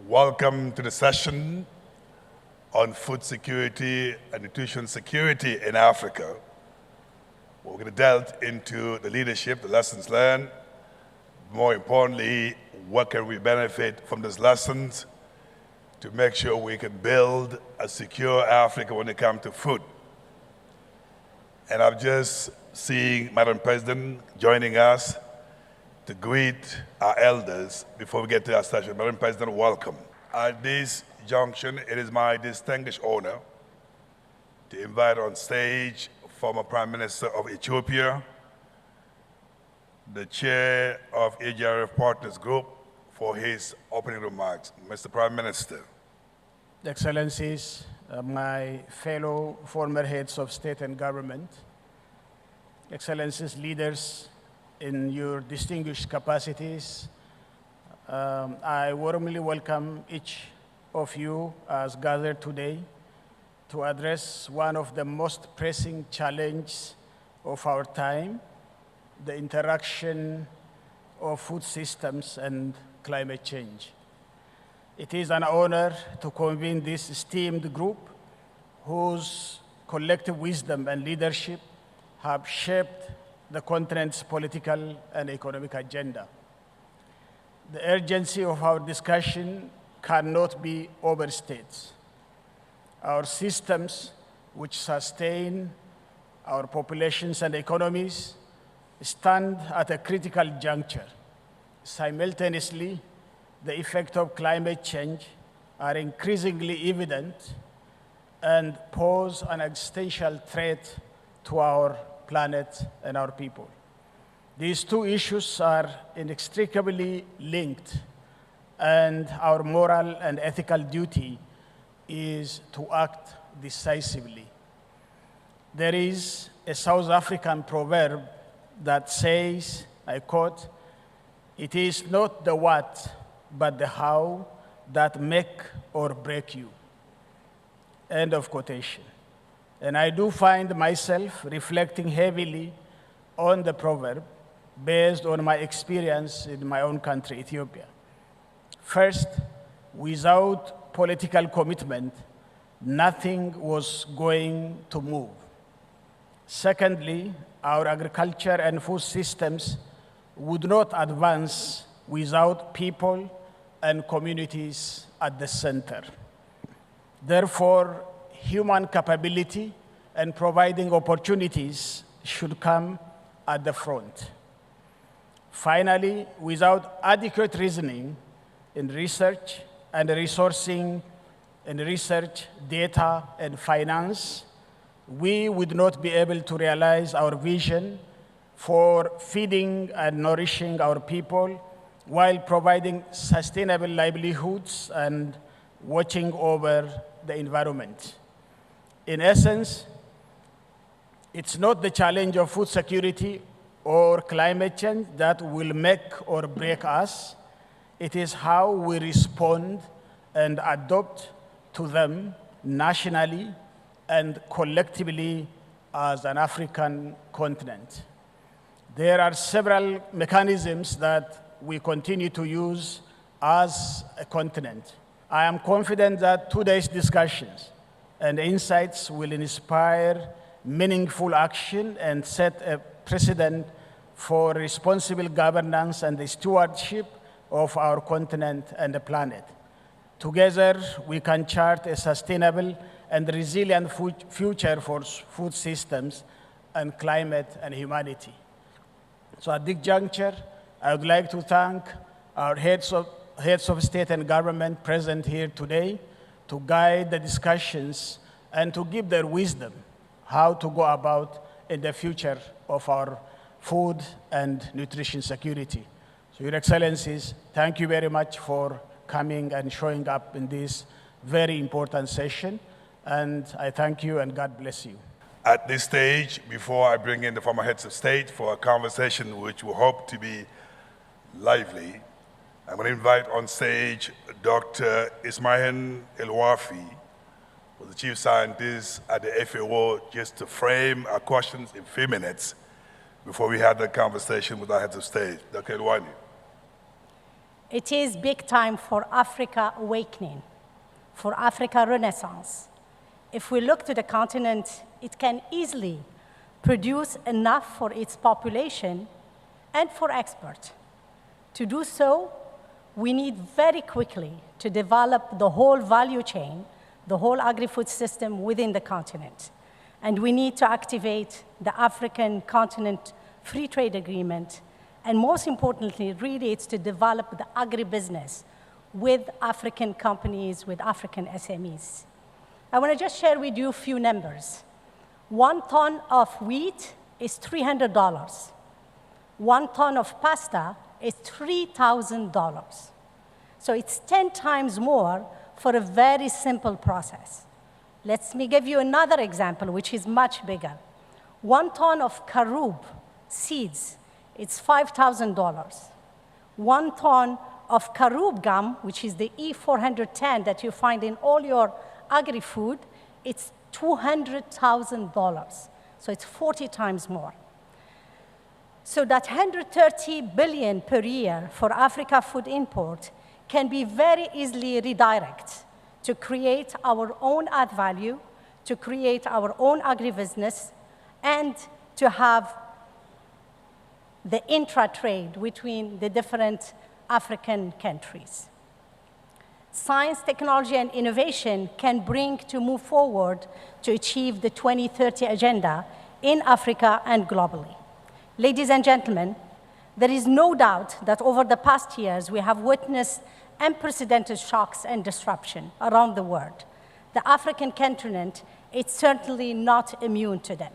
Welcome to the session on food security and nutrition security in Africa. We're going to delve into the leadership, the lessons learned. More importantly, what can we benefit from these lessons to make sure we can build a secure Africa when it comes to food. And I'm just seeing Madam President joining us to greet our elders before we get to our session. Madam President, welcome. At this junction, it is my distinguished honor to invite on stage former Prime Minister of Ethiopia, the chair of AGRF Partners Group, for his opening remarks. Mr. Prime Minister. Excellencies, my fellow former heads of state and government, Excellencies, leaders in your distinguished capacities, I warmly welcome each of you as gathered today to address one of the most pressing challenges of our time, the interaction of food systems and climate change. It is an honor to convene this esteemed group whose collective wisdom and leadership have shaped the continent's political and economic agenda. The urgency of our discussion cannot be overstated. Our systems, which sustain our populations and economies, stand at a critical juncture. Simultaneously, the effects of climate change are increasingly evident and pose an existential threat to our planet and our people. These two issues are inextricably linked, and our moral and ethical duty is to act decisively. There is a South African proverb that says, I quote, "It is not the what, but the how that make or break you." End of quotation. And I do find myself reflecting heavily on the proverb based on my experience in my own country, Ethiopia. First, without political commitment, nothing was going to move. Secondly, our agriculture and food systems would not advance without people and communities at the center. Therefore, human capability and providing opportunities should come at the front. Finally, without adequate reasoning in research and resourcing in research, data, and finance, we would not be able to realize our vision for feeding and nourishing our people while providing sustainable livelihoods and watching over the environment. In essence, it's not the challenge of food security or climate change that will make or break us. It is how we respond and adopt to them nationally and collectively as an African continent. There are several mechanisms that we continue to use as a continent. I am confident that today's discussions and insights will inspire meaningful action and set a precedent for responsible governance and the stewardship of our continent and the planet. Together, we can chart a sustainable and resilient future for food systems and climate and humanity. So at this juncture, I would like to thank our heads of state and government present here today to guide the discussions and to give their wisdom how to go about in the future of our food and nutrition security. So Your Excellencies, thank you very much for coming and showing up in this very important session. And I thank you and God bless you. At this stage, before I bring in the former heads of state for a conversation which we hope to be lively, I'm going to invite on stage Dr. Ismail El-Wafi, who's the chief scientist at the FAO, just to frame our questions in 3 minutes before we have the conversation with our heads of state. Dr. El-Wafi. It is big time for Africa awakening, for Africa renaissance. If we look to the continent, it can easily produce enough for its population and for export. To do so, we need very quickly to develop the whole value chain, the whole agri-food system within the continent. And we need to activate the African Continent Free Trade Agreement. And most importantly, really, it's to develop the agribusiness with African companies, with African SMEs. I want to just share with you a few numbers. 1 ton of wheat is $300. 1 ton of pasta is $3,000. So it's 10 times more for a very simple process. Let me give you another example, which is much bigger. 1 ton of carob seeds, it's $5,000. 1 ton of carob gum, which is the E410 that you find in all your agri-food, it's $200,000. So it's 40 times more. So that 130 billion per year for Africa food import can be very easily redirected to create our own add value, to create our own agribusiness, and to have the intra-trade between the different African countries. Science, technology, and innovation can bring to move forward to achieve the 2030 agenda in Africa and globally. Ladies and gentlemen, there is no doubt that over the past years, we have witnessed unprecedented shocks and disruption around the world. The African continent is certainly not immune to them.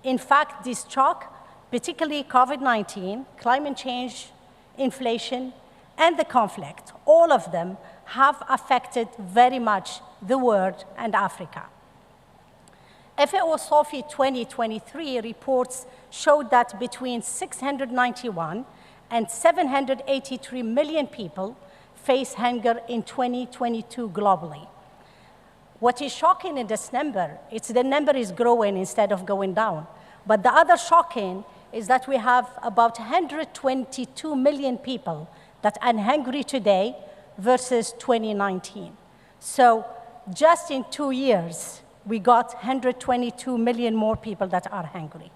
In fact, this shock, particularly COVID-19, climate change, inflation, and the conflict, all of them have affected very much the world and Africa. FAO SOFI 2023 reports showed that between 691 and 783 million people face hunger in 2022 globally. What is shocking in this number, it's the number is growing instead of going down. But the other shocking is that we have about 122 million people that are hungry today versus 2019. So just in 2 years, we got 122 million more people that are hungry.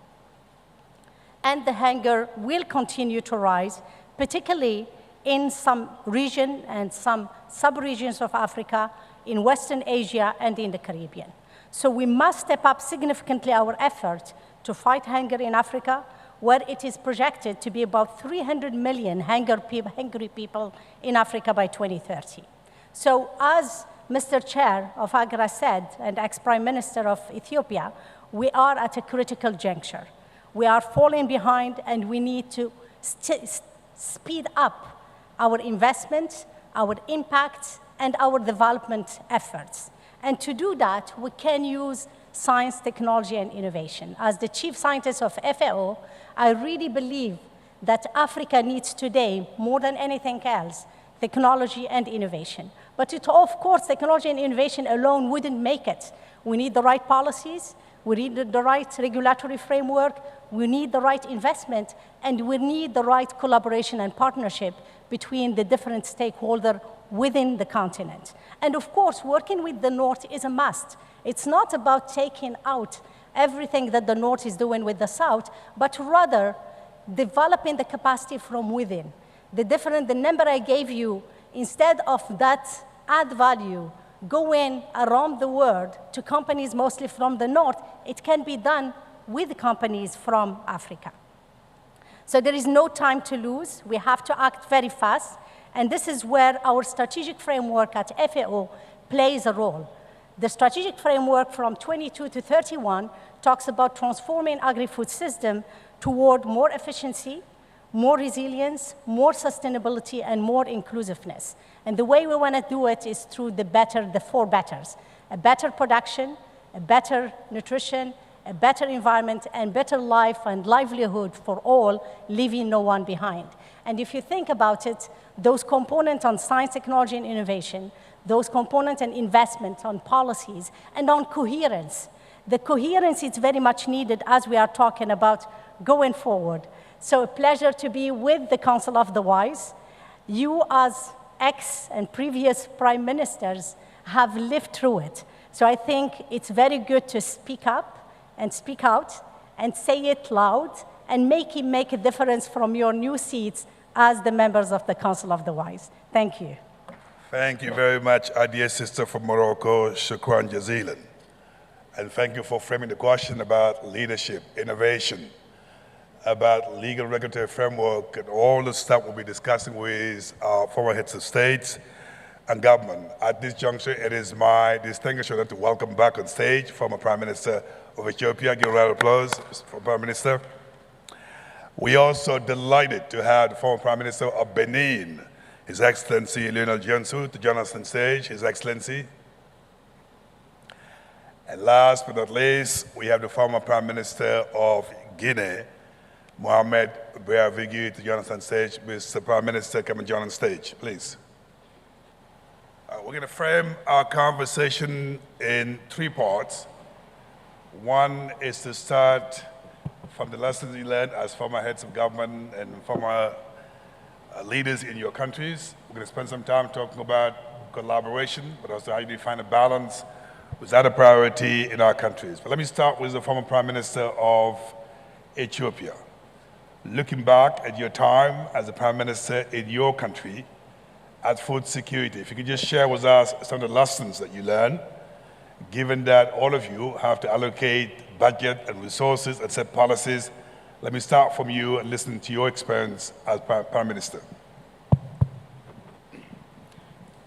And the hunger will continue to rise, particularly in some region and some sub-regions of Africa, in Western Asia and in the Caribbean. So we must step up significantly our effort to fight hunger in Africa, where it is projected to be about 300 million hungry people in Africa by 2030. So as Mr. Chair of AGRA said, and ex-Prime Minister of Ethiopia, we are at a critical juncture. We are falling behind, and we need to speed up our investment, our impact, and our development efforts. And to do that, we can use science, technology, and innovation. As the chief scientist of FAO, I really believe that Africa needs today, more than anything else, technology and innovation. But of course, technology and innovation alone wouldn't make it. We need the right policies, we need the right regulatory framework, we need the right investment, and we need the right collaboration and partnership between the different stakeholders within the continent. And of course, working with the North is a must. It's not about taking out everything that the North is doing with the South, but rather developing the capacity from within. The number I gave you, instead of that add value going around the world to companies mostly from the North, it can be done with companies from Africa. So there is no time to lose. We have to act very fast. And this is where our strategic framework at FAO plays a role. The strategic framework from 22 to 31 talks about transforming agri-food system toward more efficiency, more resilience, more sustainability, and more inclusiveness. And the way we want to do it is through the four betters: a better production, a better nutrition, a better environment, and better life and livelihood for all, leaving no one behind. And if you think about it, those components on science, technology, and innovation, those components and investment on policies, and on coherence. The coherence is very much needed as we are talking about going forward. So a pleasure to be with the Council of the Wise, You as ex and previous prime ministers have lived through it. So I think it's very good to speak up and speak out and say it loud and make a difference from your new seats as the members of the Council of the Wise. Thank you. Thank you very much, our dear sister from Morocco, Shukran Jazilan. And thank you for framing the question about leadership, innovation, about legal regulatory framework, and all the stuff we'll be discussing with our former heads of state and government. At this juncture, it is my distinguished honor to welcome back on stage former Prime Minister of Ethiopia. Give a round of applause for Prime Minister. We are also delighted to have the former Prime Minister of Benin, His Excellency Lionel Diansu, to join us on stage, His Excellency. And last but not least, we have the former Prime Minister of Guinea, Mohamed Bouazizi, to join us on stage. Mr. Prime Minister, come and join on stage, please. We're going to frame our conversation in three parts. One is to start from the lessons you learned as former heads of government and former leaders in your countries. We're going to spend some time talking about collaboration, but also how you find a balance with other priority in our countries. But let me start with the former Prime Minister of Ethiopia. Looking back at your time as a Prime Minister in your country at food security, if you could just share with us some of the lessons that you learned, given that all of you have to allocate budget and resources and set policies. Let me start from you and listen to your experience as Prime Minister.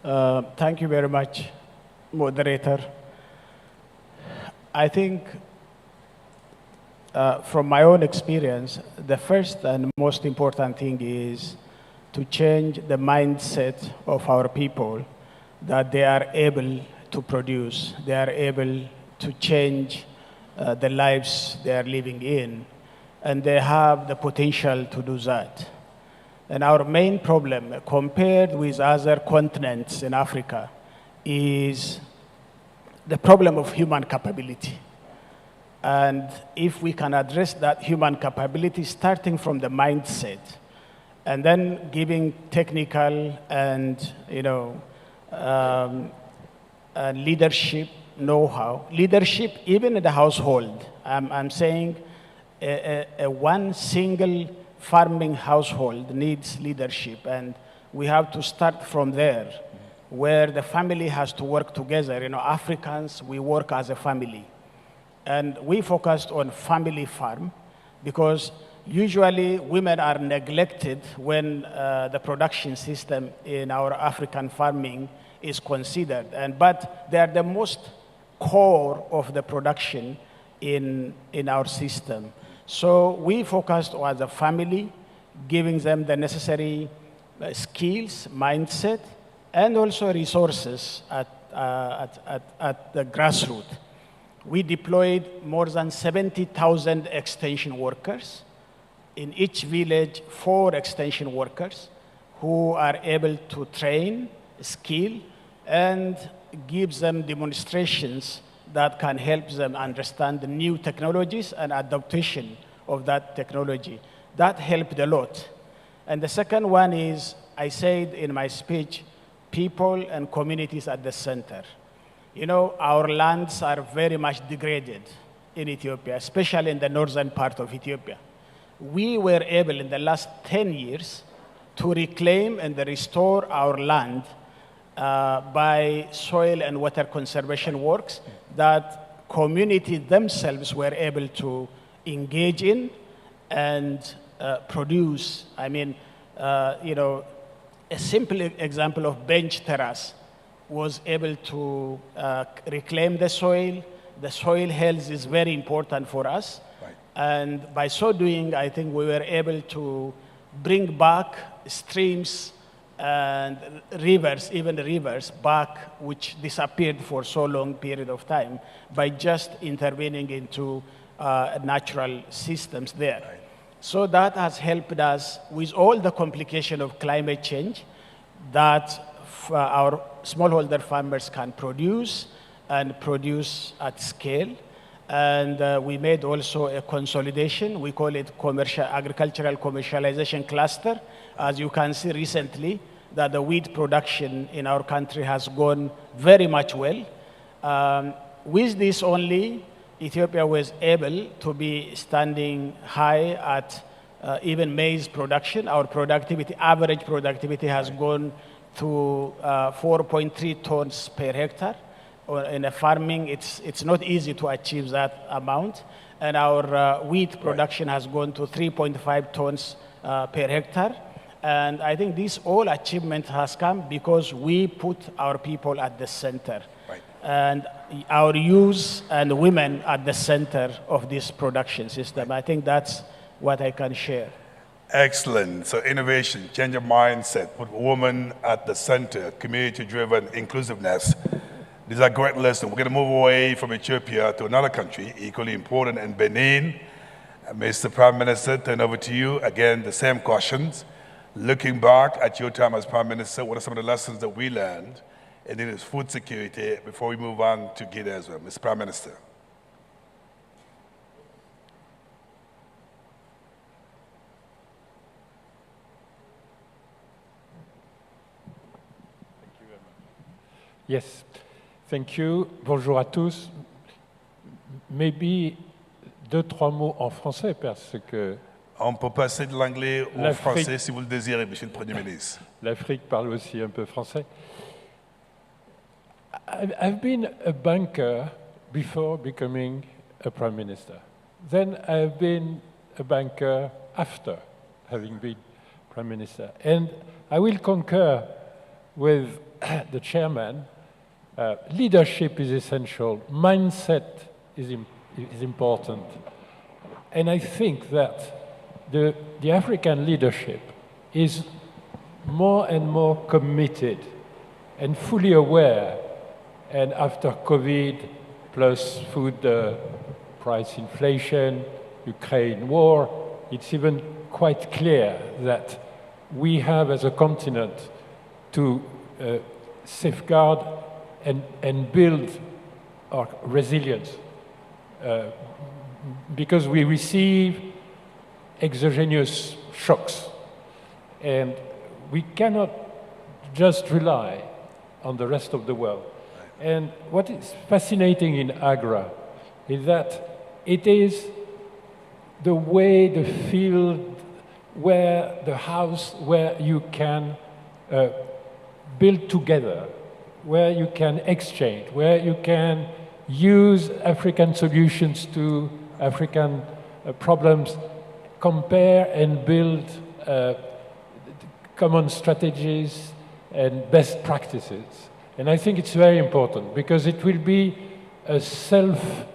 Thank you very much, moderator. I think from my own experience, the first and most important thing is to change the mindset of our people that they are able to produce, they are able to change the lives they are living in, and they have the potential to do that. And our main problem, compared with other continents in Africa, is the problem of human capability. And if we can address that human capability, starting from the mindset, and then giving technical and leadership know-how, leadership even in the household. I'm saying one single farming household needs leadership, and we have to start from there, where the family has to work together. Africans, we work as a family. And we focused on family farm because usually women are neglected when the production system in our African farming is considered. But they are the most core of the production in our system. So we focused on the family, giving them the necessary skills, mindset, and also resources at the grassroots. We deployed more than 70,000 extension workers. In each village, 4 extension workers who are able to train, skill, and give them demonstrations that can help them understand the new technologies and adaptation of that technology. That helped a lot. And the second one is, I said in my speech, people and communities at the center. Our lands are very much degraded in Ethiopia, especially in the northern part of Ethiopia. We were able in the last 10 years to reclaim and restore our land by soil and water conservation works that communities themselves were able to engage in and produce. A simple example of bench terrace was able to reclaim the soil. The soil health is very important for us. Right. And by so doing, I think we were able to bring back streams and rivers, even rivers back, which disappeared for so long period of time, by just intervening into natural systems there. Right. So that has helped us with all the complication of climate change that our smallholder farmers can produce and produce at scale. And we made also a consolidation. We call it agricultural commercialization cluster. As you can see recently, that the wheat production in our country has gone very much well. With this only, Ethiopia was able to be standing high at even maize production. Our productivity, average productivity has gone to 4.3 tons per hectare. In a farming, it's not easy to achieve that amount. And our wheat production has gone to 3.5 tons per hectare. And I think this all achievement has come because we put our people at the center. Right. And our youth and women at the center of this production system. I think that's what I can share. Excellent. So innovation, change of mindset, put women at the center, community-driven inclusiveness. These are great lessons. We're going to move away from Ethiopia to another country, equally important, in Benin. Mr. Prime Minister, turn over to you. Again, the same questions. Looking back at your time as Prime Minister, what are some of the lessons that we learned in this food security before we move on to Guinea as well? Mr. Prime Minister. Yes, thank you. Bonjour à tous. Maybe deux, trois mots en français parce que On peut passer de l'anglais au français si vous le désirez, Monsieur le Premier ministre. l'Afrique parle aussi un peu français. I've been a banker before becoming a prime minister. Then I've been a banker after having been prime minister. And I will concur with the chairman. Leadership is essential. Mindset is important. And I think that the African leadership is more and more committed and fully aware. And after COVID, plus food price inflation, Ukraine war, it's even quite clear that we have as a continent to safeguard and build our resilience because we receive exogenous shocks and we cannot just rely on the rest of the world. And what is fascinating in AGRA is that it is the way, the field, where the house, where you can build together, where you can exchange, where you can use African solutions to African problems, compare and build common strategies and best practices. And I think it's very important because it will be a self-effort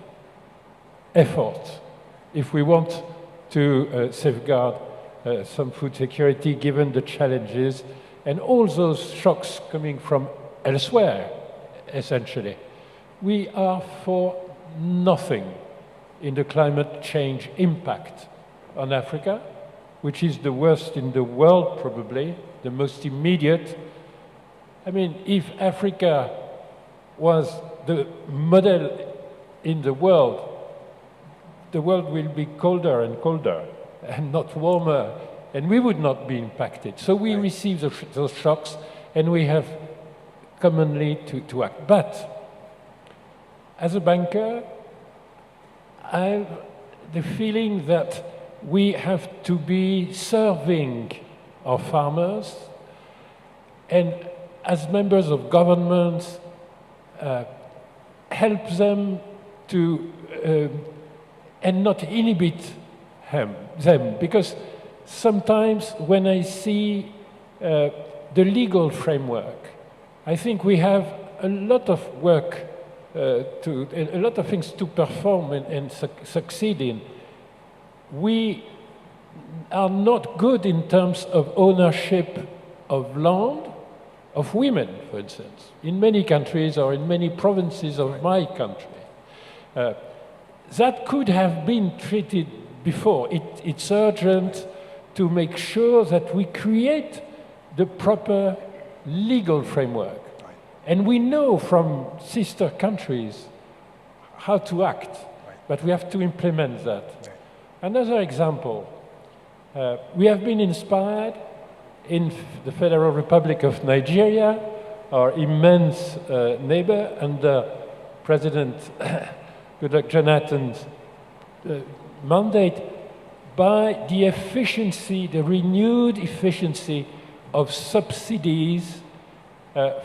if we want to safeguard some food security given the challenges and all those shocks coming from elsewhere, essentially. We are for nothing in the climate change impact on Africa, which is the worst in the world probably, the most immediate. I mean, if Africa was the model in the world will be colder and colder and not warmer, and we would not be impacted. So we receive those shocks, and we have commonly to act. But as a banker, I have the feeling that we have to be serving our farmers, and as members of government, help them to, and not inhibit them. Because sometimes when I see the legal framework, I think we have a lot of work a lot of things to perform and succeed in. We are not good in terms of ownership of land, of women, for instance, in many countries or in many provinces of my country. That could have been treated before. It's urgent to make sure that we create the proper legal framework. And we know from sister countries how to act. but we have to implement that. Another example, we have been inspired in the Federal Republic of Nigeria, our immense neighbor, under President Goodluck Jonathan's mandate, by the efficiency, the renewed efficiency of subsidies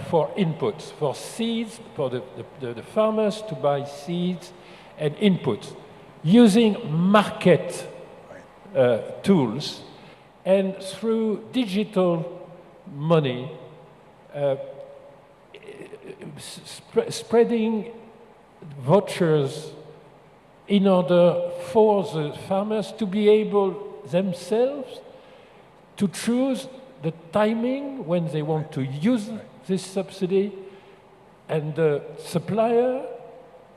for inputs, for seeds, for the farmers to buy seeds and inputs, using market tools and through digital money, spreading vouchers in order for the farmers to be able themselves to choose the timing when they want to use this subsidy, and the supplier,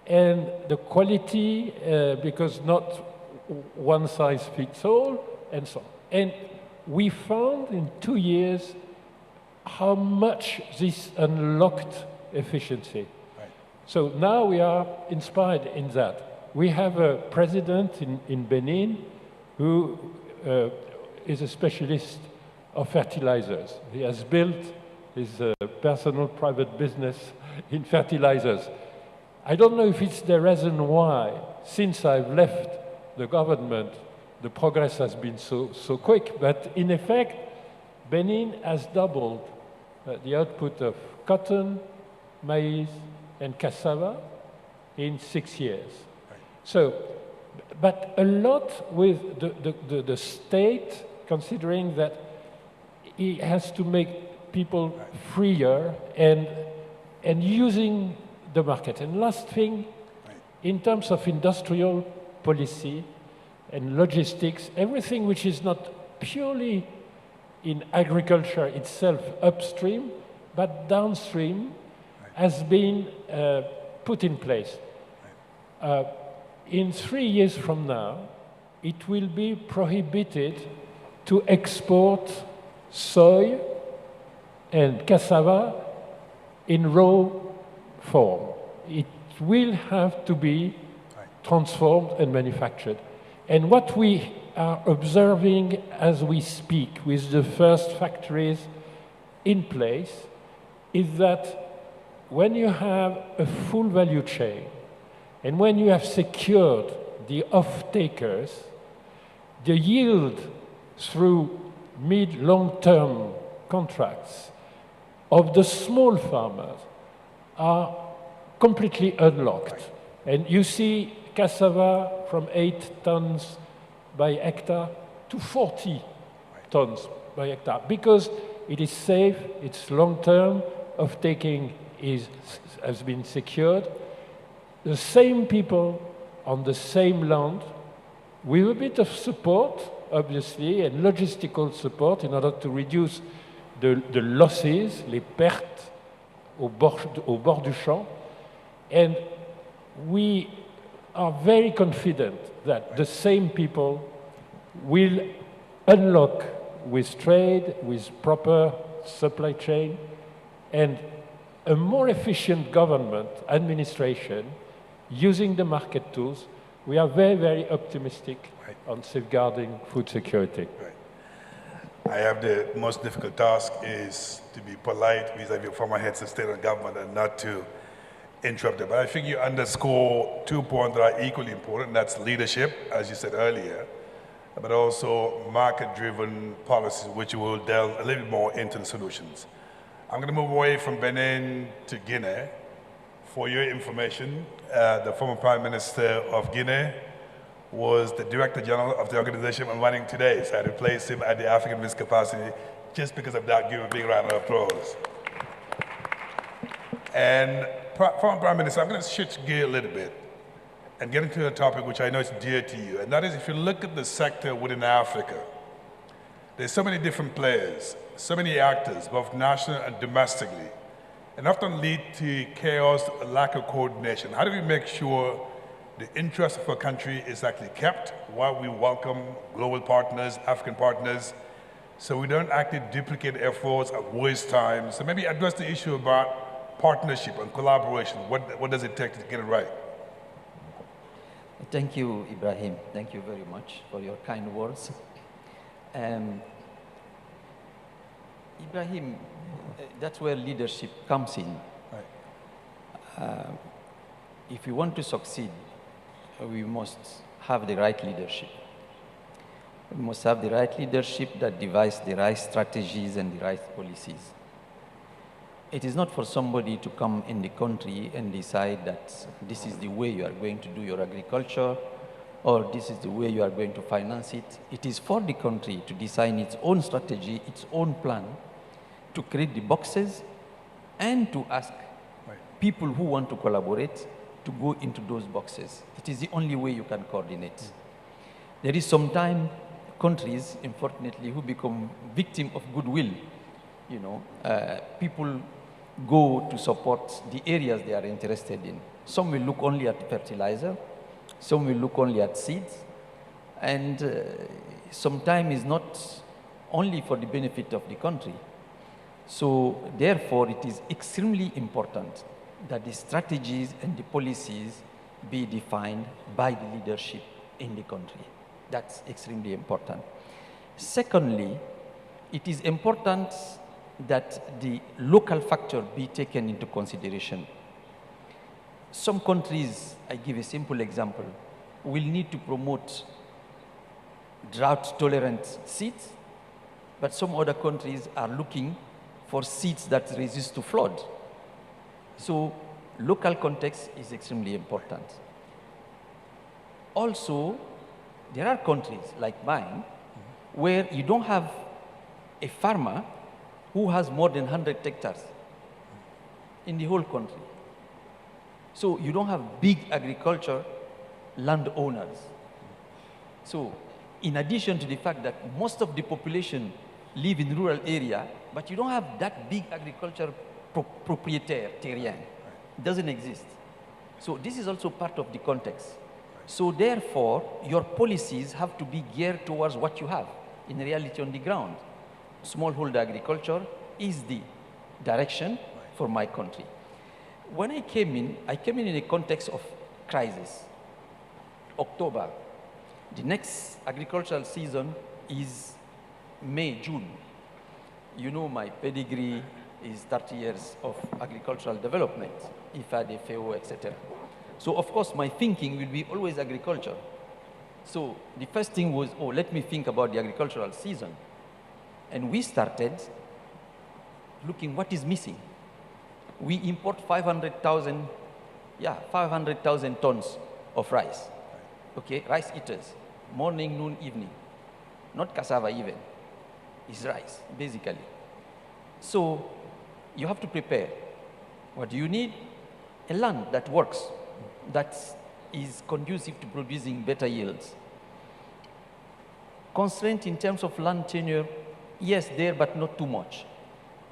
and the quality, because not one size fits all, and so on. And we found in 2 years how much this unlocked efficiency. So now we are inspired in that. We have a president in Benin who is a specialist of fertilizers. He has built his personal private business in fertilizers. I don't know if it's the reason why, since I've left the government, the progress has been so quick, but in effect, Benin has doubled the output of cotton, maize, and cassava in 6 years. So, but a lot with the state, considering that it has to make people freer and using the market. And last thing, in terms of industrial policy and logistics, everything which is not purely in agriculture itself upstream, but downstream, has been put in place. In 3 years from now, it will be prohibited to export soy and cassava in raw form. It will have to be transformed and manufactured. And what we are observing as we speak with the first factories in place is that when you have a full value chain and when you have secured the off-takers, the yield through mid-long-term contracts of the small farmers are completely unlocked. And you see cassava from 8 tons by hectare to 40 tons by hectare, because it is safe, it's long-term, off-taking has been secured. The same people on the same land, with a bit of support, obviously, and logistical support in order to reduce the losses, les pertes au bord du champ. And we are very confident that the same people will unlock with trade, with proper supply chain, and a more efficient government administration using the market tools. We are very, very optimistic on safeguarding food security. I have the most difficult task is to be polite vis-a-vis former heads of state and government and not to interrupt them. But I think you underscore 2 points that are equally important, and that's leadership, as you said earlier, but also market-driven policies, which will delve a little bit more into the solutions. I'm going to move away from Benin to Guinea. For your information, the former Prime Minister of Guinea was the Director General of the organization I'm running today, so I replaced him at the African Risk capacity just because of that. Give him a big round of applause. And former Prime Minister, I'm going to switch gear a little bit and get into a topic which I know is dear to you, and that is if you look at the sector within Africa, there's so many different players, so many actors, both national and domestically, and often lead to chaos, a lack of coordination. How do we make sure the interest of our country is actually kept while we welcome global partners, African partners, so we don't actually duplicate efforts at waste time? So maybe address the issue about partnership and collaboration. What does it take to get it right? Thank you, Ibrahim. Thank you very much for your kind words. Ibrahim, that's where leadership comes in. Right. If we want to succeed, we must have the right leadership. We must have the right leadership that devises the right strategies and the right policies. It is not for somebody to come in the country and decide that this is the way you are going to do your agriculture, or this is the way you are going to finance it. It is for the country to design its own strategy, its own plan, to create the boxes, and to ask people who want to collaborate to go into those boxes. It is the only way you can coordinate. There is sometimes countries, unfortunately, who become victim of goodwill. You know, people go to support the areas they are interested in. Some will look only at fertilizer, some will look only at seeds, and sometimes it's not only for the benefit of the country. So therefore, it is extremely important that the strategies and the policies be defined by the leadership in the country. That's extremely important. Secondly, it is important that the local factor be taken into consideration. Some countries, I give a simple example, will need to promote drought-tolerant seeds, but some other countries are looking for seeds that resist to flood. So local context is extremely important. Also, there are countries like mine where you don't have a farmer who has more than 100 hectares in the whole country. So you don't have big agriculture landowners. So in addition to the fact that most of the population live in rural area, but you don't have that big agriculture proprietaire terrain. It doesn't exist. So this is also part of the context. So therefore, your policies have to be geared towards what you have in reality on the ground. Smallholder agriculture is the direction for my country. When I came in a context of crisis. October. The next agricultural season is May, June. You know my pedigree is 30 years of agricultural development, IFAD, FAO, etc. So of course my thinking will be always agriculture. So the first thing was, oh, let me think about the agricultural season. And we started looking what is missing. We import 500,000 tons of rice. Okay, rice eaters, morning, noon, evening. Not cassava even, it's rice, basically. So you have to prepare. What do you need? A land that works, that is conducive to producing better yields. Constraint in terms of land tenure, yes, there, but not too much.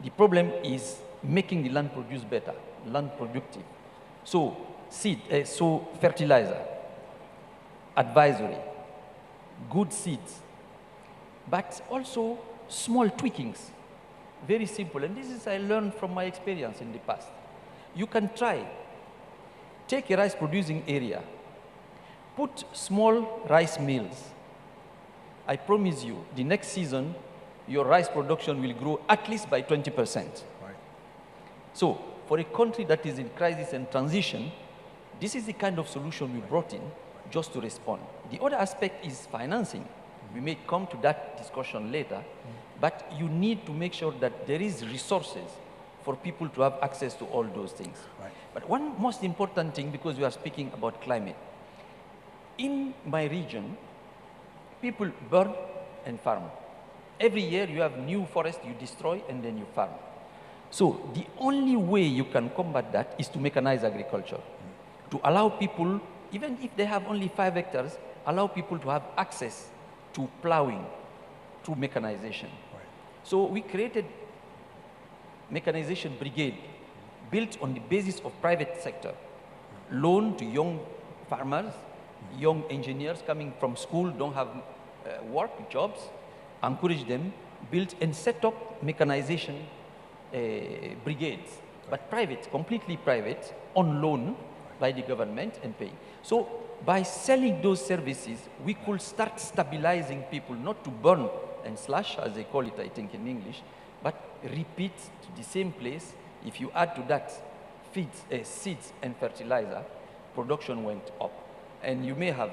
The problem is making the land produce better, land productive. So fertilizer, advisory, good seeds, but also small tweakings, very simple. And this is I learned from my experience in the past. You can take a rice producing area, put small rice mills. I promise you, the next season, your rice production will grow at least by 20%. Right. So for a country that is in crisis and transition, this is the kind of solution we brought in just to respond. The other aspect is financing. We may come to that discussion later, but you need to make sure that there is resources for people to have access to all those things. Right. But one most important thing, because we are speaking about climate, in my region, people burn and farm. Every year you have new forest you destroy and then you farm. So the only way you can combat that is to mechanize agriculture. To allow people, even if they have only 5 hectares, allow people to have access to plowing through mechanization. Right. So we created mechanization brigade built on the basis of private sector. Loan to young farmers, young engineers coming from school, don't have work, jobs, encourage them, build and set up mechanization brigades, but private, completely private, on loan, by the government and paying. So by selling those services, we could start stabilizing people, not to burn and slash, as they call it, I think, in English, but repeat to the same place. If you add to that seeds and fertilizer, production went up. And you may have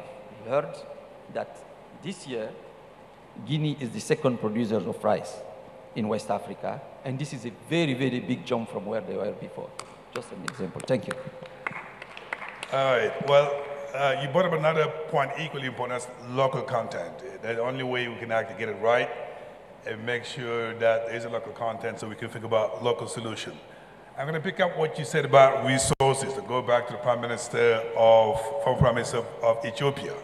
heard that this year, Guinea is the second producer of rice in West Africa, and this is a very, very big jump from where they were before. Just an example. Thank you. All right. Well, you brought up another point equally important, that's local content. The only way we can actually get it right and make sure that there is a local content so we can think about local solution. I'm going to pick up what you said about resources to go back to the former Prime Minister of Ethiopia.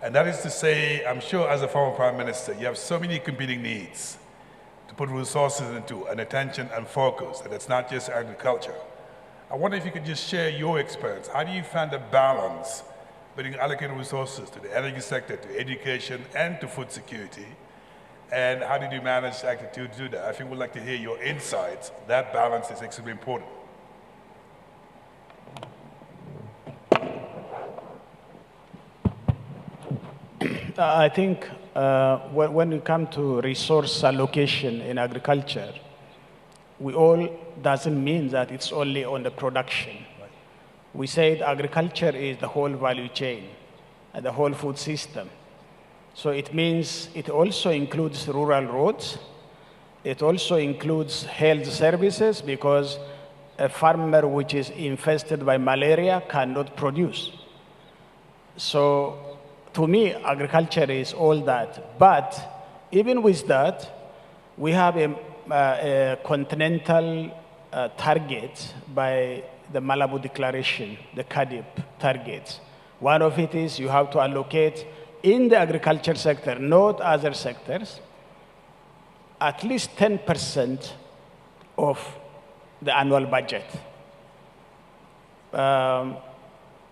And that is to say, I'm sure as a former Prime Minister, you have so many competing needs to put resources into, and attention and focus, and it's not just agriculture. I wonder if you could just share your experience. How do you find the balance between allocating resources to the energy sector, to education, and to food security? And how did you manage actually to do that? I think we'd like to hear your insights. That balance is extremely important. I think when we come to resource allocation in agriculture, doesn't mean that it's only on the production. Right. We said agriculture is the whole value chain and the whole food system. So it means it also includes rural roads. It also includes health services, because a farmer which is infested by malaria cannot produce. So to me, agriculture is all that. But even with that, we have a continental target by the Malabo Declaration, the CADIP targets. One of it is you have to allocate in the agriculture sector, not other sectors, at least 10% of the annual budget.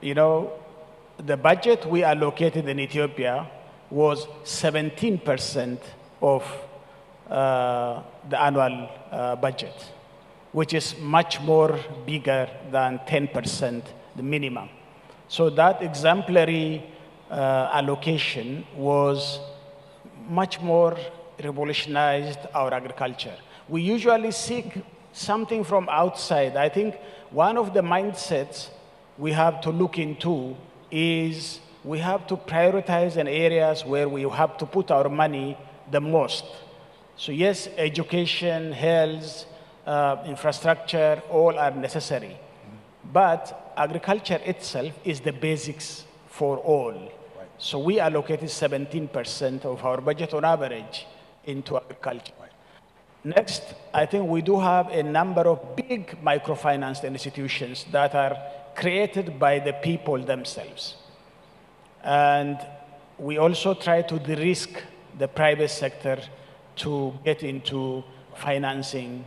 You know, the budget we allocated in Ethiopia was 17% of the annual budget, which is much more bigger than 10%, the minimum. So that exemplary allocation was much more revolutionized our agriculture. We usually seek something from outside. I think one of the mindsets we have to look into is we have to prioritize in areas where we have to put our money the most. So yes, education, health, infrastructure, all are necessary. But agriculture itself is the basics for all. Right. So we allocated 17% of our budget on average into agriculture. Right. Next, I think we do have a number of big microfinance institutions that are created by the people themselves. And we also try to de-risk the private sector to get into financing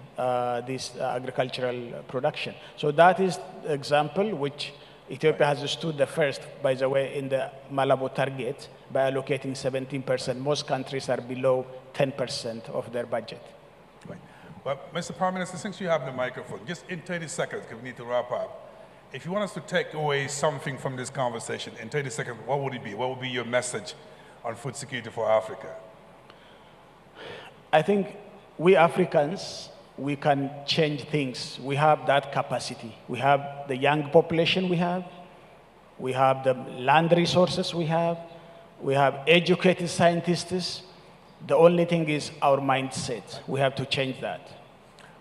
this agricultural production. So that is the example which Ethiopia has stood the first, by the way, in the Malabo target by allocating 17%. Most countries are below 10% of their budget. Right. Well, Mr. Prime Minister, since you have the microphone, just in 30 seconds, because we need to wrap up, if you want us to take away something from this conversation, in 30 seconds, what would it be? What would be your message on food security for Africa? I think we Africans, we can change things. We have that capacity. We have the young population we have the land resources we have educated scientists. The only thing is our mindset. We have to change that.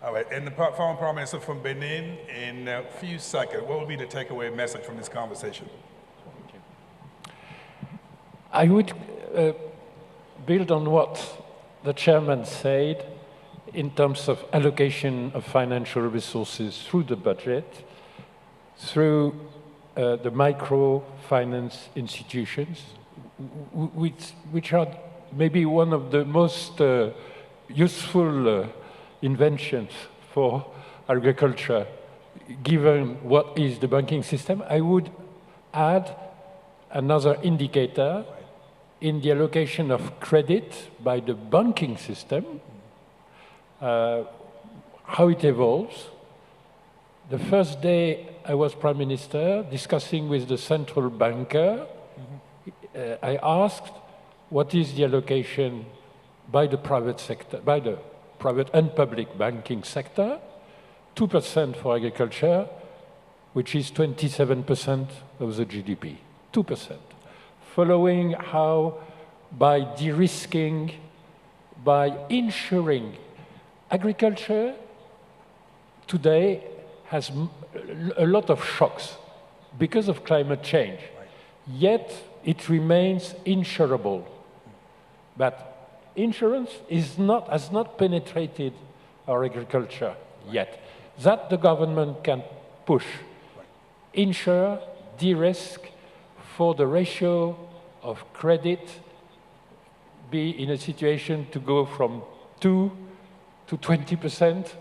All right, and the former Prime Minister from Benin, in a few seconds, what would be the takeaway message from this conversation? I would build on what the chairman said in terms of allocation of financial resources through the budget, through the microfinance institutions, which are maybe one of the most useful inventions for agriculture, given what is the banking system. I would add another indicator in the allocation of credit by the banking system, how it evolves. The first day I was Prime Minister, discussing with the central banker, I asked, what is the allocation by the private sector, by the private and public banking sector? 2% for agriculture, which is 27% of the GDP, 2%. Following how by de-risking, by insuring, agriculture today has a lot of shocks because of climate change, yet it remains insurable. But insurance has not penetrated our agriculture yet. That the government can push. Insure, de-risk for the ratio of credit, be in a situation to go from 2 to 20%.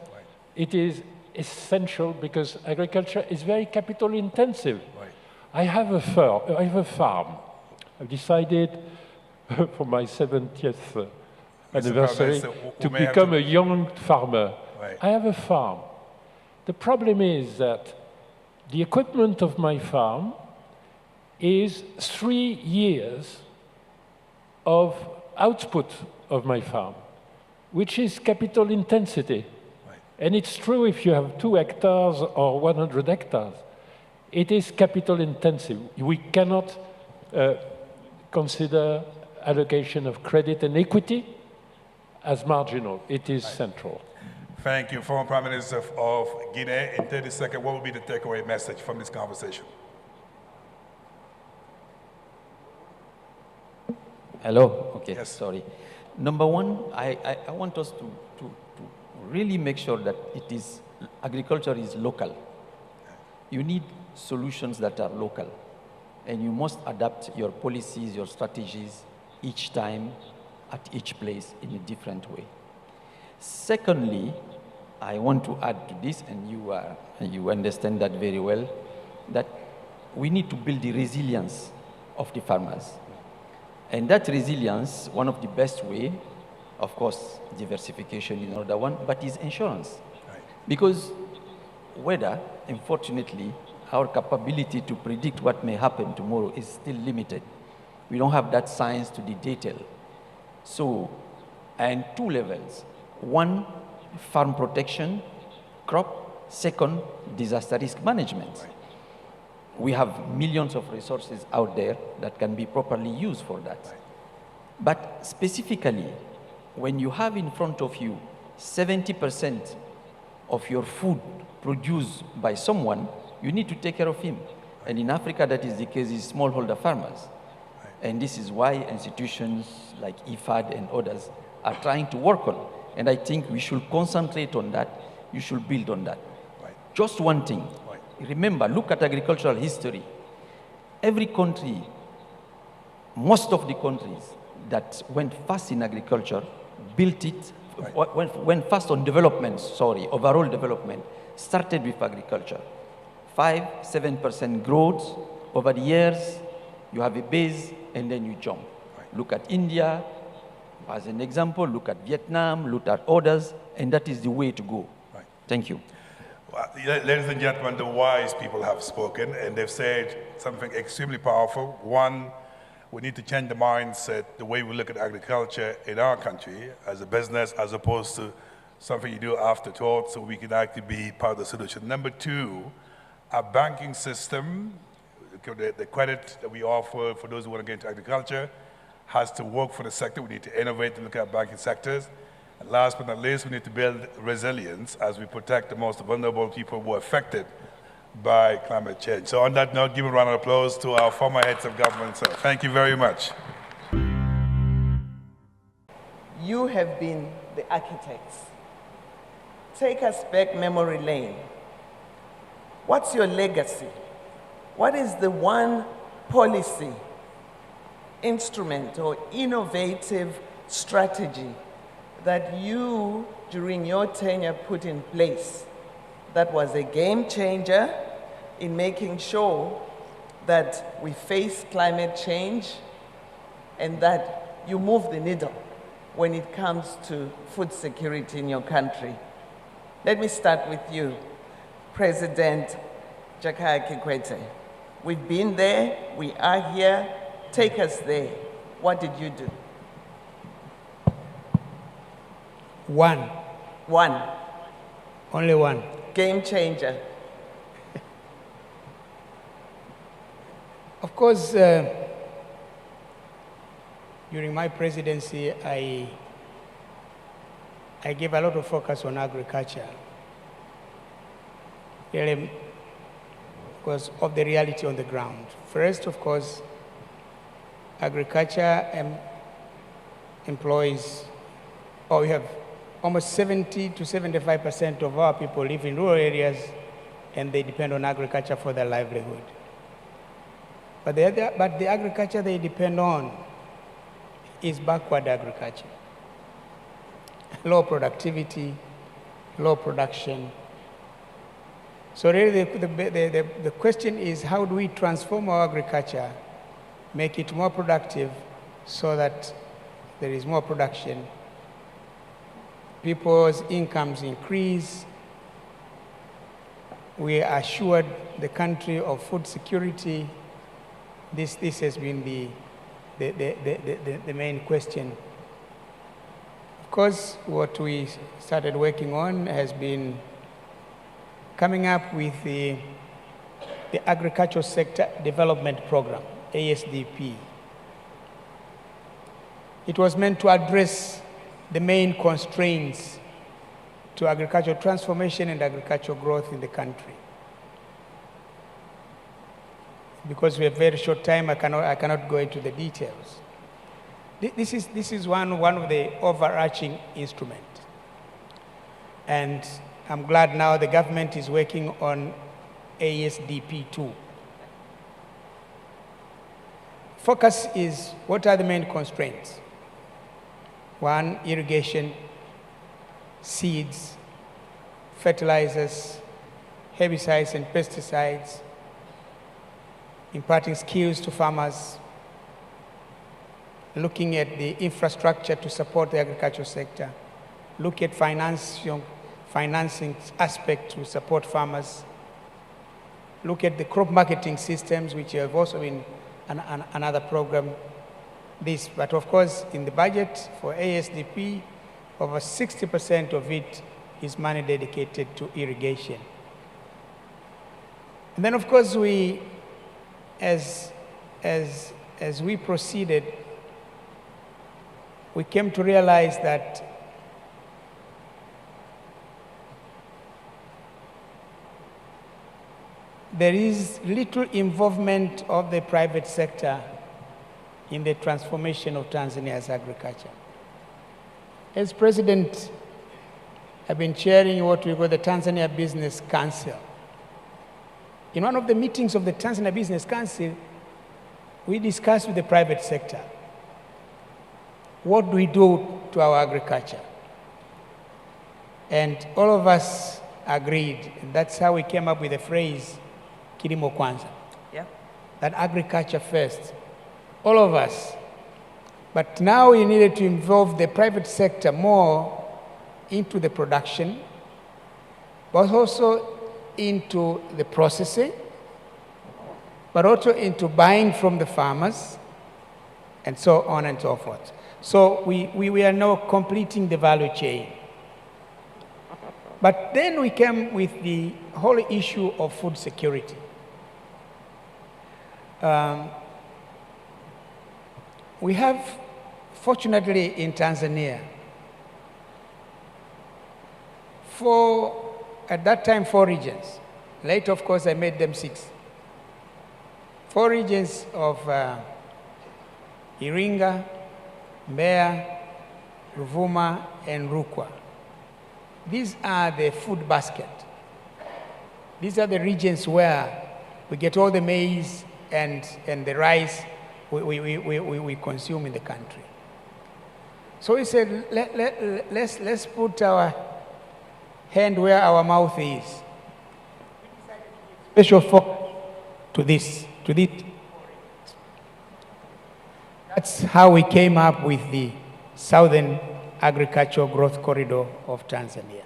It is essential because agriculture is very capital intensive. I have a farm. I've decided for my 70th anniversary to become a young farmer. I have a farm. The problem is that the equipment of my farm is 3 years of output of my farm, which is capital intensity. And it's true if you have 2 hectares or 100 hectares. It is capital intensive. We cannot consider allocation of credit and equity as marginal. It is central. Thank you, former Prime Minister of Guinea. In 30 seconds, what would be the takeaway message from this conversation? Hello? Okay, Yes. sorry. Number one, I want us to really make sure that agriculture is local. You need solutions that are local. And you must adapt your policies, your strategies each time, at each place in a different way. Secondly, I want to add to this, and you understand that very well, that we need to build the resilience of the farmers. And that resilience, one of the best way, of course, diversification is another one, but is insurance. Right. Because weather, unfortunately, our capability to predict what may happen tomorrow is still limited. We don't have that science to the detail. So, and 2 levels. 1, farm protection, crop. 2, disaster risk management. Right. We have millions of resources out there that can be properly used for that. Right. But specifically, when you have in front of you 70% of your food produced by someone, you need to take care of him. And in Africa, that is the case is smallholder farmers. And this is why institutions like IFAD and others are trying to work on. And I think we should concentrate on that. You should build on that. Right. Just one thing. Right. Remember, look at agricultural history. Every country, most of the countries that went fast in agriculture, built it, right. went fast on development, overall development, started with agriculture. 5-7% growth over the years, you have a base, and then you jump. Right. Look at India as an example, look at Vietnam, look at others, and that is the way to go. Right. Thank you. Well, ladies and gentlemen, the wise people have spoken, and they've said something extremely powerful. One, we need to change the mindset, the way we look at agriculture in our country as a business, as opposed to something you do afterthought, so we can actually be part of the solution. Number 2, our banking system, the credit that we offer for those who want to get into agriculture, has to work for the sector. We need to innovate and look at banking sectors. And last but not least, we need to build resilience as we protect the most vulnerable people who are affected by climate change. So on that note, give a round of applause to our former heads of government. So thank you very much. You have been the architects. Take us back memory lane. What's your legacy? What is the one policy, instrument, or innovative strategy that you, during your tenure, put in place that was a game changer in making sure that we face climate change and that you move the needle when it comes to food security in your country? Let me start with you, President Jakaya Kikwete. We've been there, we are here, take us there. What did you do? One, only one. Game changer. Of course, during my presidency, I gave a lot of focus on agriculture, really because of the reality on the ground. First, of course, agriculture employs, we have almost 70 to 75% of our people live in rural areas, and they depend on agriculture for their livelihood. But the agriculture they depend on is backward agriculture. Low productivity, low production. So really the question is, how do we transform our agriculture, make it more productive so that there is more production, people's incomes increase, we are assured the country of food security. This has been the main question. Of course, what we started working on has been coming up with the Agricultural Sector Development Program, ASDP. It was meant to address the main constraints to agricultural transformation and agricultural growth in the country. Because we have very short time, I cannot go into the details. This is one of the overarching instruments. And I'm glad now the government is working on ASDP 2. Focus is, what are the main constraints? One, irrigation, seeds, fertilizers, herbicides and pesticides, imparting skills to farmers, looking at the infrastructure to support the agricultural sector, look at financing aspect to support farmers, look at the crop marketing systems, which have also been another program. But of course, in the budget for ASDP, over 60% of it is money dedicated to irrigation. And then, of course, we, as we proceeded, we came to realize that there is little involvement of the private sector in the transformation of Tanzania's agriculture. As president, I've been chairing what we call the Tanzania Business Council. In one of the meetings of the Tanzania Business Council, we discussed with the private sector, what do we do to our agriculture? And all of us agreed, and that's how we came up with the phrase, Kilimo Kwanza. Yeah. That agriculture first, all of us. But now we needed to involve the private sector more into the production, but also into the processing, but also into buying from the farmers, and so on and so forth. So we are now completing the value chain. But then we came with the whole issue of food security. We have, fortunately in Tanzania, at that time, 4 regions. Later, of course, I made them 6. 4 regions of Iringa, Mbeya, Ruvuma, and Rukwa. These are the food basket. These are the regions where we get all the maize and the rice we consume in the country. So we said, let's put our hand where our mouth is. Special focus to this. That's how we came up with the Southern Agricultural Growth Corridor of Tanzania,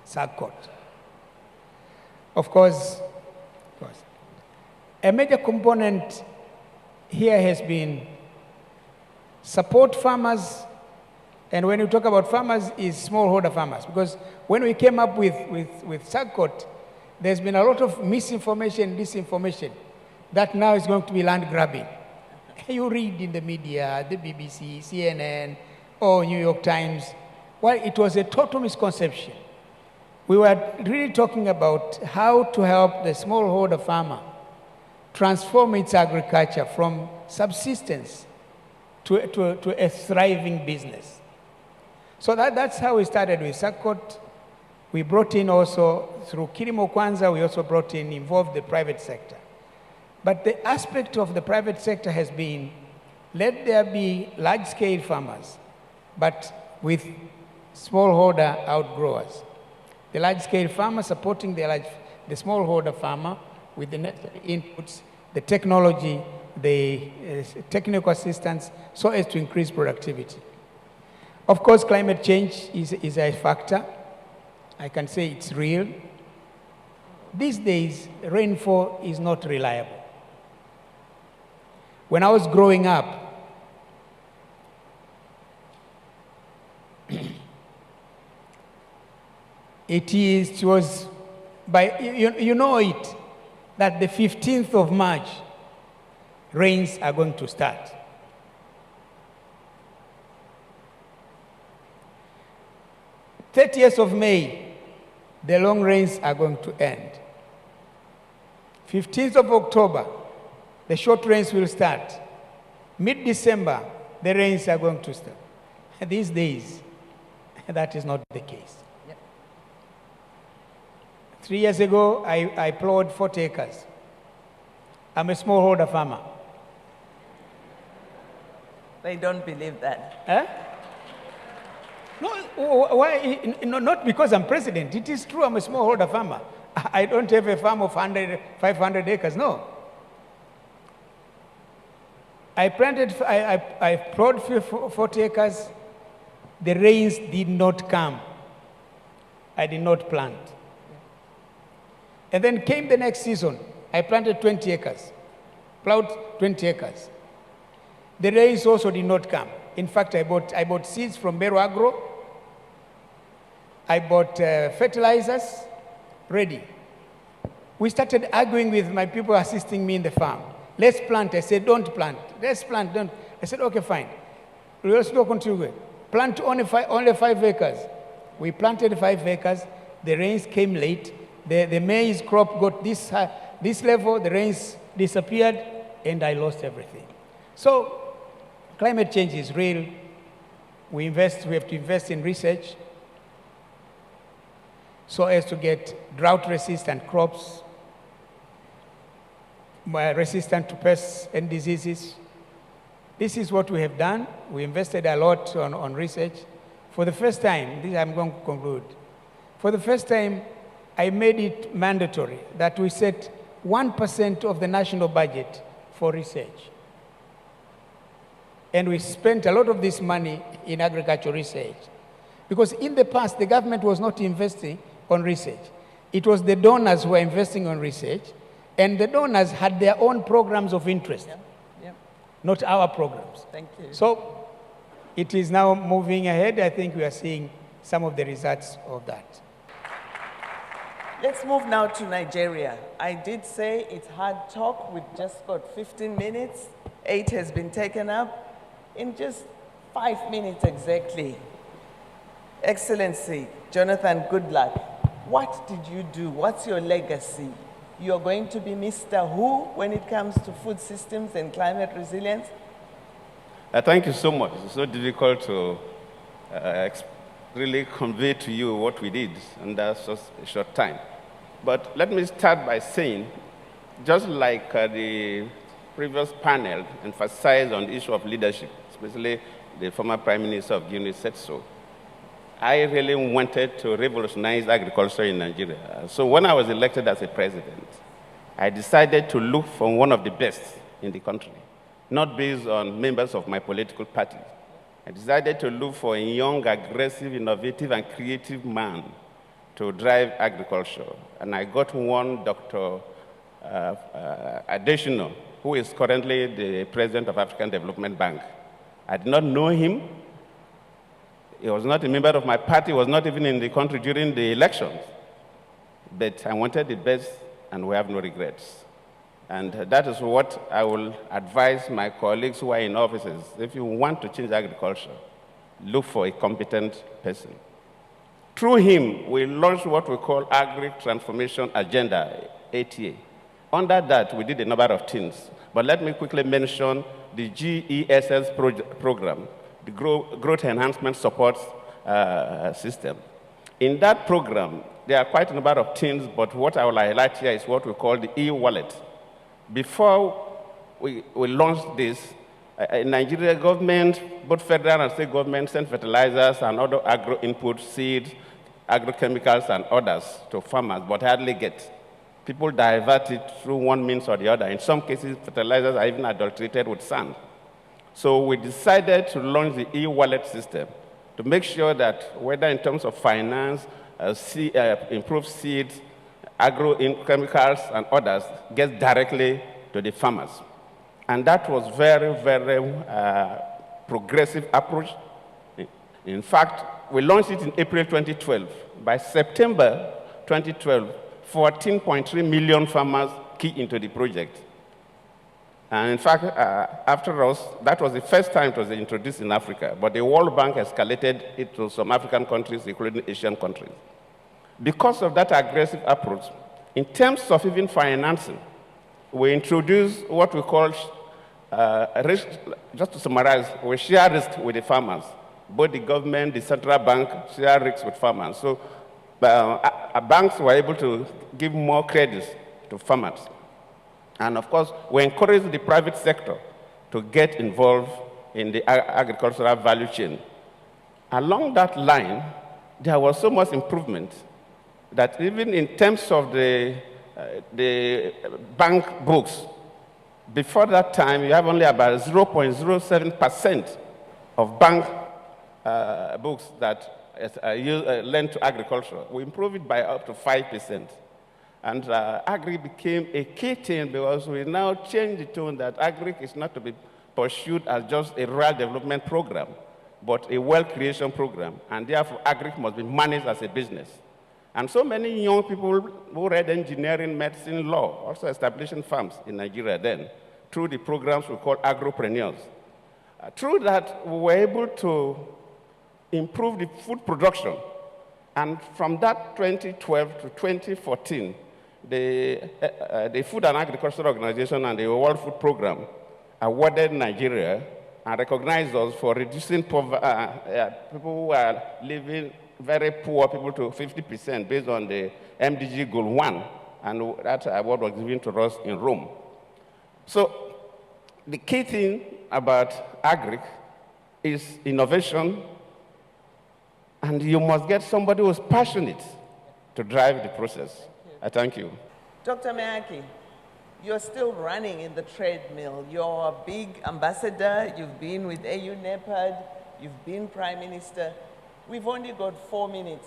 SAGCOT. Of course, A major component here has been support farmers, and when you talk about farmers, is smallholder farmers. Because when we came up with SAGCOT, there's been a lot of misinformation, disinformation, that now is going to be land grabbing. You read in the media, the BBC, CNN, or New York Times. Well, it was a total misconception. We were really talking about how to help the smallholder farmer transform its agriculture from subsistence to a thriving business. So that's how we started with SAGCOT. We brought in also, through Kilimo Kwanza, we also involved the private sector. But the aspect of the private sector has been, let there be large-scale farmers, but with smallholder outgrowers. The large-scale farmer supporting the smallholder farmer with the necessary inputs, the technology, the technical assistance, so as to increase productivity. Of course, climate change is a factor. I can say it's real. These days, rainfall is not reliable. When I was growing up, it was by, you know it, that the 15th of March, rains are going to start. On the 30th of May, the long rains are going to end. 15th of October, the short rains will start. Mid-December, the rains are going to start. These days, that is not the case. Yep. 3 years ago, I plowed 40 acres. I'm a smallholder farmer. They don't believe that. Huh? No, why? No, not because I'm president. It is true I'm a smallholder farmer. I don't have a farm of 500 acres, no. I plowed 40 acres. The rains did not come. I did not plant. And then came the next season. I planted 20 acres, plowed 20 acres. The rains also did not come. In fact, I bought seeds from Bero Agro. I bought fertilizers, ready. We started arguing with my people assisting me in the farm. Let's plant. I said, don't plant. Let's plant, don't. I said, okay, fine. Let's go continue. Plant only 5 acres. We planted 5 acres. The rains came late. The maize crop got this level. The rains disappeared, and I lost everything. So climate change is real. We have to invest in research so as to get drought-resistant crops, resistant to pests and diseases. This is what we have done. We invested a lot on research. For the first time, this I'm going to conclude. For the first time, I made it mandatory that we set 1% of the national budget for research. And we spent a lot of this money in agricultural research. Because in the past, the government was not investing on research. It was the donors who were investing on research, and the donors had their own programs of interest, not our programs. Thank you. So it is now moving ahead. I think we are seeing some of the results of that. Let's move now to Nigeria. I did say it's hard talk. We've just got 15 minutes. 8 has been taken up. In just 5 minutes exactly. Excellency, Jonathan Goodluck, what did you do? What's your legacy? You're going to be Mr. Who when it comes to food systems and climate resilience? Thank you so much. It's so difficult to really convey to you what we did in just a short time. But let me start by saying, just like the previous panel emphasized on the issue of leadership, especially the former Prime Minister of Guinea said so, I really wanted to revolutionize agriculture in Nigeria. So when I was elected as a president, I decided to look for one of the best in the country, not based on members of my political party. I decided to look for a young, aggressive, innovative, and creative man to drive agriculture. And I got one, Dr. Additional, who is currently the president of African Development Bank. I did not know him. He was not a member of my party, was not even in the country during the elections. But I wanted the best, and we have no regrets. And that is what I will advise my colleagues who are in offices. If you want to change agriculture, look for a competent person. Through him, we launched what we call Agri Transformation Agenda, ATA. Under that, we did a number of things. But let me quickly mention the GESS program, the Growth Enhancement Support System. In that program, there are quite a number of things, but what I will highlight here is what we call the e-wallet. Before we launched this, in Nigeria government, both federal and state governments sent fertilizers and other agro inputs, seeds, agrochemicals, and others to farmers, but hardly get. People divert it through one means or the other. In some cases, fertilizers are even adulterated with sand. So we decided to launch the e-wallet system to make sure that whether in terms of finance, improved seeds, agrochemicals, and others, gets directly to the farmers. And that was very, very progressive approach. In fact, we launched it in April 2012. By September 2012, 14.3 million farmers keyed into the project. And in fact, after us, that was the first time it was introduced in Africa, but the World Bank escalated it to some African countries, including Asian countries. Because of that aggressive approach, in terms of even financing, we introduced what we call risk. Just to summarize, we share risk with the farmers. Both the government, the central bank share risks with farmers. So banks were able to give more credits to farmers. And of course, we encourage the private sector to get involved in the agricultural value chain. Along that line, there was so much improvement that even in terms of the bank books, before that time, you have only about 0.07% of bank books that lend to agriculture. We improved it by up to 5%. And agri became a key thing because we now changed the tone that agri is not to be pursued as just a rural development program, but a wealth creation program. And therefore, agri must be managed as a business. And so many young people who read engineering, medicine, law, also establishing farms in Nigeria then, through the programs we call agropreneurs. Through that, we were able to improve the food production. And from that 2012 to 2014, the Food and Agriculture Organization and the World Food Program awarded Nigeria and recognized us for reducing poverty, people who are living very poor people to 50% based on the MDG Goal 1, and that award was given to us in Rome. So the key thing about agri is innovation, and you must get somebody who's passionate to drive the process. I thank you. Dr. Meaki, you're still running in the treadmill. You're a big ambassador. You've been with AU NEPAD. You've been Prime Minister. We've only got 4 minutes.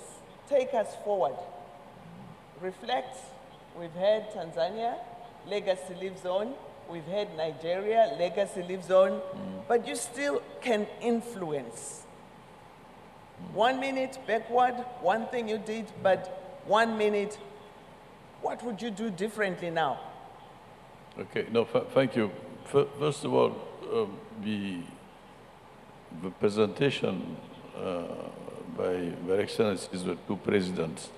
Take us forward. Reflect. We've had Tanzania, legacy lives on. We've had Nigeria, legacy lives on. But you still can influence. 1 minute backward, one thing you did, but 1 minute, what would you do differently now? Okay, no, thank you. First of all, the presentation by Their Excellencies, the two presidents,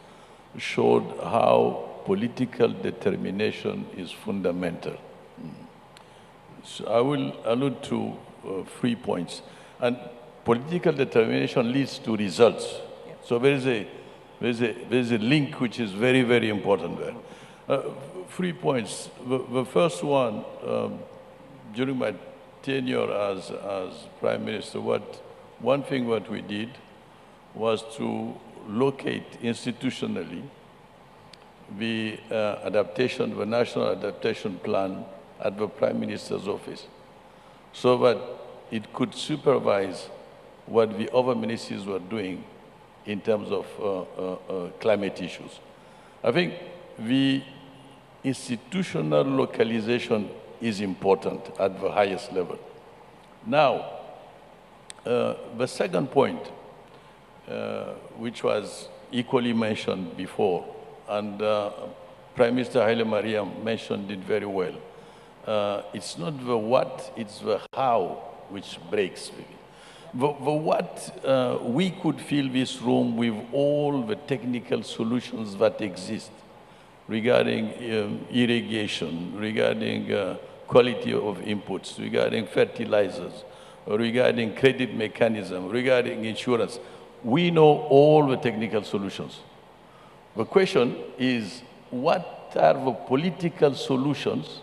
showed how political determination is fundamental. So I will allude to 3 points. And political determination leads to results. Yeah. So there's a link which is very, very important there. 3 points. The first one, during my tenure as Prime Minister, one thing what we did was to locate institutionally the the National Adaptation Plan at the Prime Minister's office, so that it could supervise what the other ministries were doing in terms of climate issues. I think the institutional localization is important at the highest level. Now, the second point, which was equally mentioned before, and Prime Minister Haile Mariam mentioned it very well. It's not the what, it's the how which breaks. The what, we could fill this room with all the technical solutions that exist regarding irrigation, regarding quality of inputs, regarding fertilizers, regarding credit mechanism, regarding insurance. We know all the technical solutions. The question is, what are the political solutions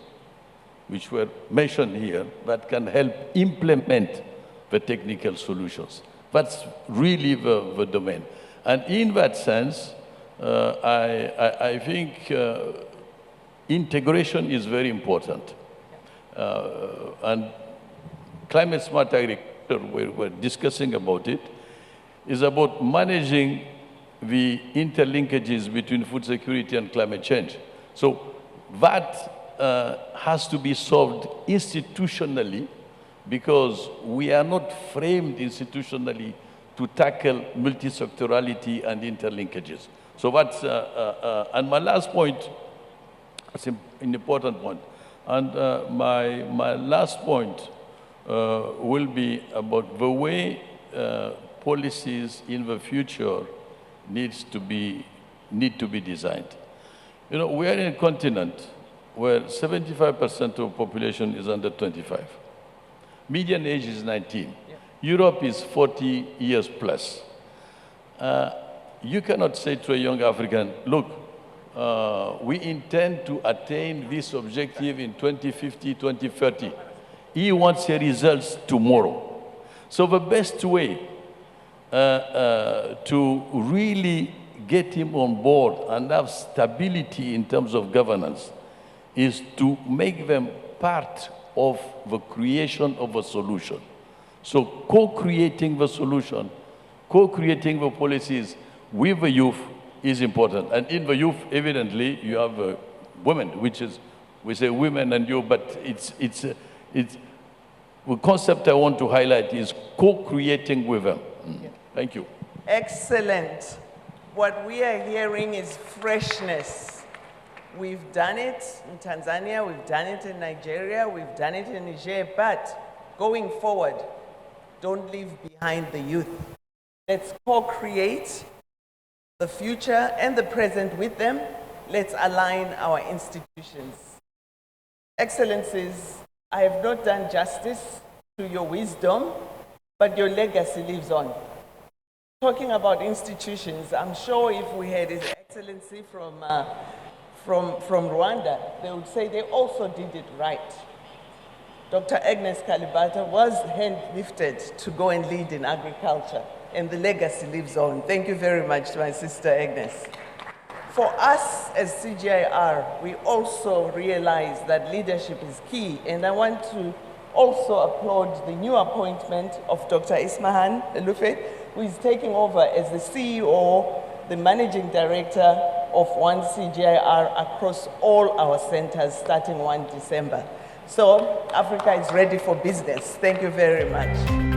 which were mentioned here that can help implement the technical solutions? That's really the domain. And in that sense, I think integration is very important. And climate smart agriculture, we're discussing about it, is about managing the interlinkages between food security and climate change. So that has to be solved institutionally, because we are not framed institutionally to tackle multisectorality and interlinkages. So that's, and my last point, it's an important point, and my last point will be about the way policies in the future need to be designed. You know, we are in a continent where 75% of the population is under 25. Median age is 19. Yeah. Europe is 40 years plus. You cannot say to a young African, look, we intend to attain this objective in 2050, 2030. He wants the results tomorrow. So the best way to really get him on board and have stability in terms of governance is to make them part of the creation of a solution. So co-creating the solution, co-creating the policies with the youth is important. And in the youth, evidently, you have women, which is, we say women and youth, but it's the concept I want to highlight is co-creating with them. Thank you. Excellent. What we are hearing is freshness. We've done it in Tanzania, we've done it in Nigeria, we've done it in Niger, but going forward, don't leave behind the youth. Let's co-create the future and the present with them. Let's align our institutions. Excellencies, I have not done justice to your wisdom, but your legacy lives on. Talking about institutions, I'm sure if we had His Excellency from Rwanda, they would say they also did it right. Dr. Agnes Kalibata was hand-lifted to go and lead in agriculture, and the legacy lives on. Thank you very much to my sister Agnes. For us as CGIR, we also realize that leadership is key, and I want to also applaud the new appointment of Dr. Ismahan Elufe, who is taking over as the CEO, the Managing Director of One CGIR across all our centers starting 1 December. So Africa is ready for business. Thank you very much.